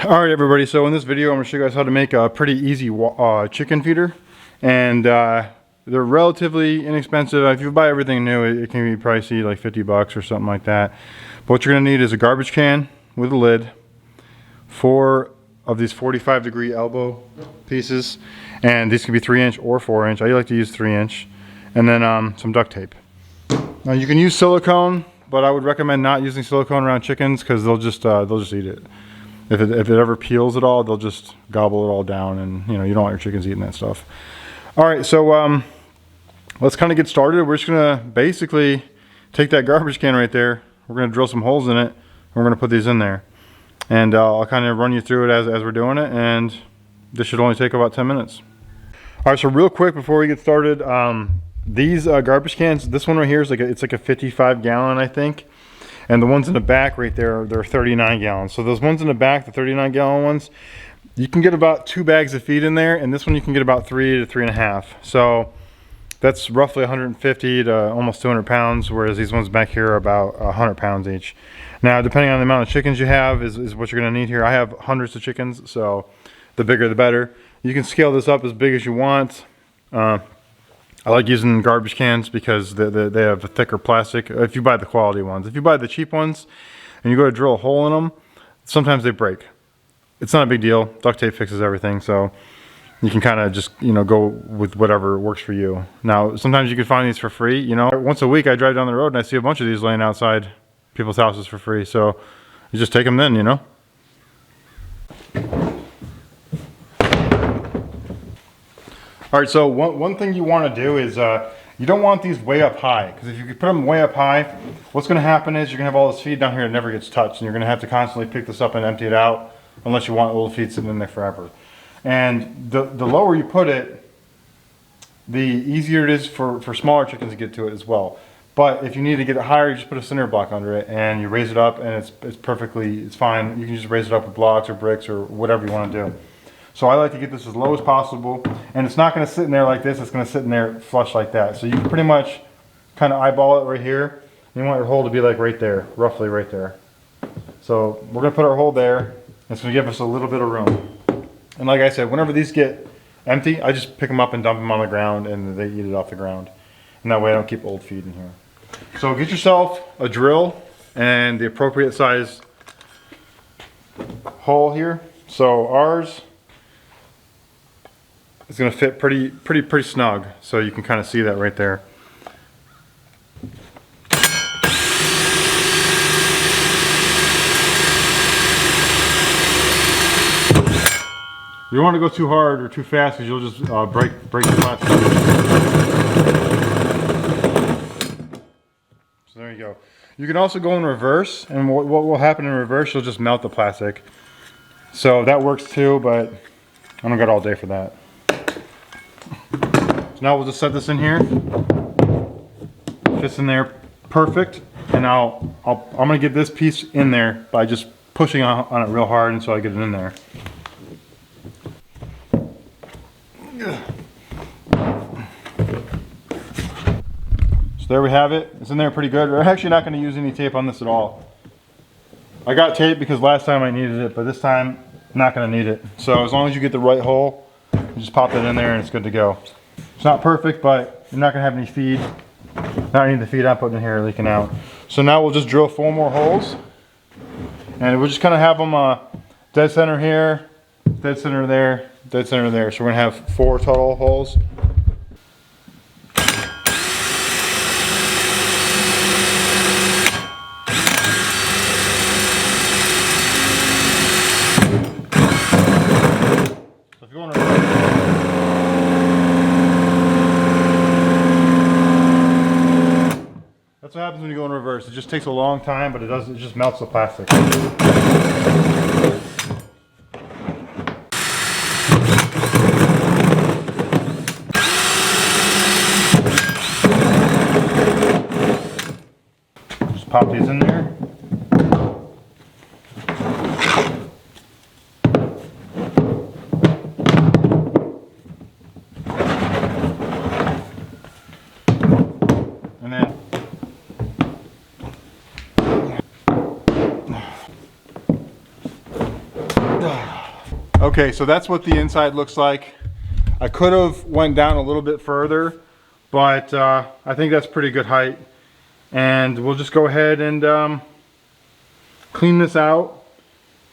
Alright everybody, so in this video I'm going to show you guys how to make a pretty easy chicken feeder. And they're relatively inexpensive. If you buy everything new, it can be pricey, like 50 bucks or something like that. But what you're going to need is a garbage can with a lid, 4 of these 45-degree elbow pieces, and these can be 3-inch or 4-inch. I like to use 3-inch. And then some duct tape. Now you can use silicone, but I would recommend not using silicone around chickens because they'll just eat it. If it ever peels at all, they'll just gobble it all down, and you don't want your chickens eating that stuff. All right, so let's kind of get started. We're just gonna basically take that garbage can right there. We're gonna drill some holes in it, and we're gonna put these in there. And I'll kind of run you through it as we're doing it, and this should only take about 10 minutes. All right, so real quick before we get started, these garbage cans, this one right here is it's like a 55 gallon, I think. And the ones in the back right there, they're 39 gallons. So those ones in the back, the 39 gallon ones, you can get about 2 bags of feed in there, and this one you can get about 3 to 3.5. So that's roughly 150 to almost 200 pounds, whereas these ones back here are about 100 pounds each. Now, depending on the amount of chickens you have is what you're gonna need here. I have hundreds of chickens, so the bigger the better. You can scale this up as big as you want. I like using garbage cans because they have a thicker plastic. If you buy the quality ones, if you buy the cheap ones and you go to drill a hole in them, sometimes they break. It's not a big deal. Duct tape fixes everything, so you can kind of just go with whatever works for you. Now, sometimes you can find these for free. Once a week I drive down the road and I see a bunch of these laying outside people's houses for free. So you just take them then, All right, so one thing you want to do is you don't want these way up high, because if you put them way up high, what's going to happen is you're going to have all this feed down here that never gets touched, and you're going to have to constantly pick this up and empty it out unless you want old feed sitting in there forever. And the lower you put it, the easier it is for smaller chickens to get to it as well. But if you need to get it higher, you just put a cinder block under it and you raise it up, and it's fine. You can just raise it up with blocks or bricks or whatever you want to do. So I like to get this as low as possible, and it's not going to sit in there like this, it's going to sit in there flush like that. So you can pretty much kind of eyeball it right here. You want your hole to be like right there, roughly right there. So we're going to put our hole there. It's going to give us a little bit of room. And like I said, whenever these get empty, I just pick them up and dump them on the ground, and they eat it off the ground. And that way I don't keep old feed in here. So get yourself a drill and the appropriate size hole here. So ours, it's going to fit pretty snug, so you can kind of see that right there. You don't want to go too hard or too fast, because you'll just break the plastic. So there you go. You can also go in reverse, and what will happen in reverse, you'll just melt the plastic. So that works too, but I don't got all day for that. So now we'll just set this in here. Fits in there perfect, and I'm gonna get this piece in there by just pushing on it real hard until I get it in there. So there we have it. It's in there pretty good. We're actually not going to use any tape on this at all. I got tape because last time I needed it, but this time I'm not going to need it. So as long as you get the right hole, you just pop it in there and it's good to go. It's not perfect, but you're not going to have any feed. Not any of the feed I'm putting in here leaking out. So now we'll just drill 4 more holes, and we'll just kind of have them dead center here, dead center there, dead center there. So we're going to have 4 total holes. So if you're going to That's what happens when you go in reverse. It just takes a long time, but it just melts the plastic. Just pop these in there. And then Okay, so that's what the inside looks like. I could have went down a little bit further, but I think that's pretty good height. And we'll just go ahead and clean this out,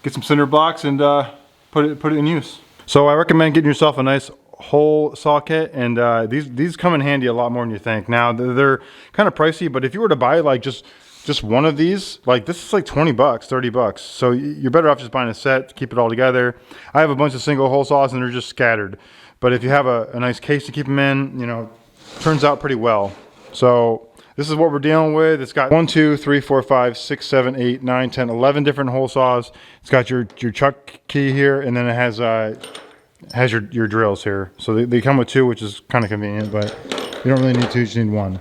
get some cinder blocks, and put it in use. So I recommend getting yourself a nice hole saw kit, and these come in handy a lot more than you think. Now they're kind of pricey, but if you were to buy like just one of these, like this is like 20 bucks, 30 bucks. So you're better off just buying a set to keep it all together. I have a bunch of single hole saws and they're just scattered. But if you have a nice case to keep them in, you know, turns out pretty well. So this is what we're dealing with. It's got 1, 2, 3, 4, 5, 6, 7, 8, 9, 10, 11 different hole saws. It's got your chuck key here, and then it has your drills here. So they come with 2, which is kind of convenient, but you don't really need 2, you just need 1.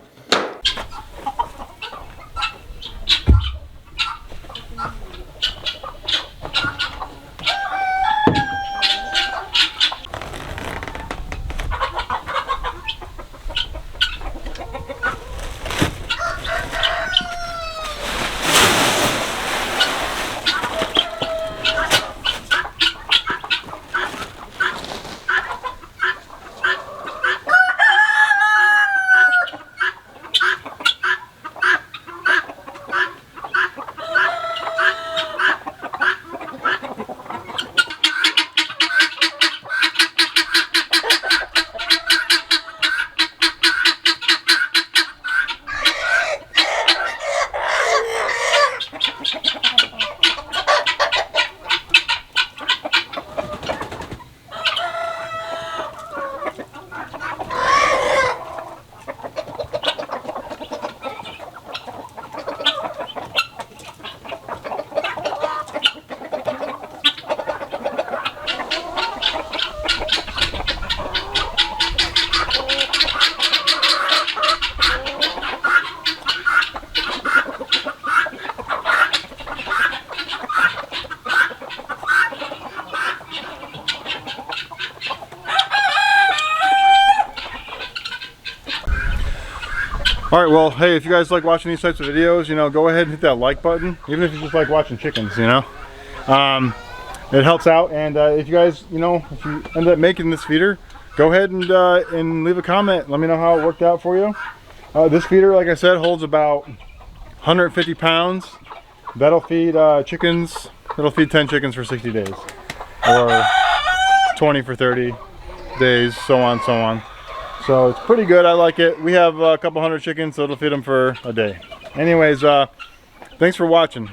All right, well, hey, if you guys like watching these types of videos, you know, go ahead and hit that like button, even if you just like watching chickens, you know. It helps out, and if you guys, you know, if you end up making this feeder, go ahead and leave a comment. Let me know how it worked out for you. This feeder, like I said, holds about 150 pounds. That'll feed chickens, it'll feed 10 chickens for 60 days, or 20 for 30 days, so on, so on. So it's pretty good, I like it. We have a couple hundred chickens, so it'll feed them for a day. Anyways, thanks for watching.